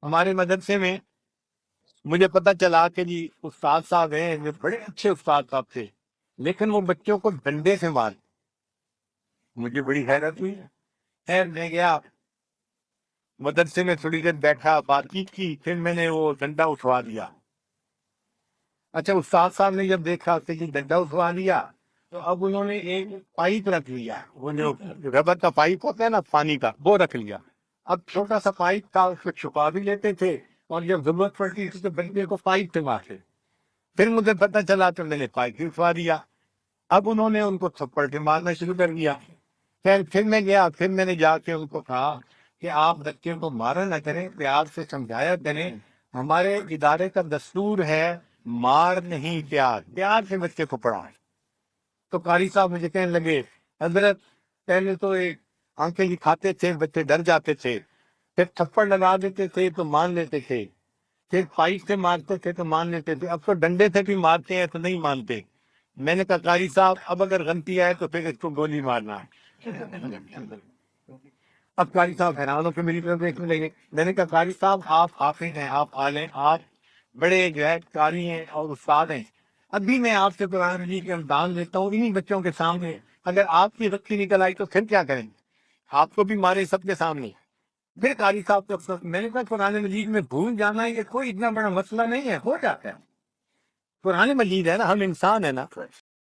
ہمارے مدرسے میں مجھے پتا چلا کہ جی استاد صاحب ہیں جو بڑے اچھے استاد صاحب تھے، لیکن وہ بچوں کو ڈنڈے سے مار، مجھے بڑی حیرت ہوئی۔ خیر میں گیا مدرسے میں، تھوڑی دیر بیٹھا، بات چیت کی، پھر میں نے وہ ڈنڈا اٹھوا دیا۔ اچھا استاد صاحب نے جب دیکھا کہ جی ڈنڈا اٹھوا لیا، تو اب انہوں نے ایک پائپ رکھ لیا، وہ جو ربر کا پائپ ہوتا ہے نا پانی کا، وہ رکھ لیا۔ اب چھوٹا سا پائپ تھا، اس کو چھپا بھی لیتے تھے، اور جب ضرورت پڑتی تھی تو بندے کو پائپ سے مارتے۔ پھر مجھے پتا چلا تو میں نے پائپ بھی اٹھوا دیا۔ اب انہوں نے ان کو تھپڑ کے مارنا شروع کر دیا۔ پھر میں گیا، پھر میں نے جا کے ان کو کہا کہ آپ بچے کو مارا نہ کریں، پیار سے سمجھایا کریں، ہمارے ادارے کا دستور ہے مار نہیں پیار، پیار سے بچے کو پڑھائیں۔ تو قاری صاحب مجھے کہنے لگے حضرت پہلے تو ایک آنکھیں دکھاتے تھے، بچے ڈر جاتے تھے، پھر تھپڑ لگا دیتے تھے تو مان لیتے تھے، پھر پائپ سے مارتے تھے تو مان لیتے تھے، اب تو ڈنڈے سے بھی مارتے ہیں تو نہیں مانتے۔ میں نے کہا قاری صاحب اب اگر غلطی آئے تو پھر اس کو گولی مارنا ہے۔ اب قاری صاحب حیران ہو کے میری طرف دیکھنے لگے۔ میں نے کہا قاری صاحب آپ حافظ ہیں، آپ عالم، آپ بڑے جو ہے قاری ہیں اور استاد ہیں، ابھی میں آپ سے قرآن مجید کے امتحان لیتا ہوں انہی بچوں کے سامنے، اگر آپ کی غلطی نکل آئی تو پھر کیا کریں؟ آپ کو بھی مارے سب کے سامنے۔ پھر قاری صاحب کو افسوس، میں نے کہا قرآن مجید میں بھول جانا یہ کوئی اتنا بڑا مسئلہ نہیں ہے، ہو جاتا ہے، قرآن مجید ہے نا، ہم انسان ہے نا،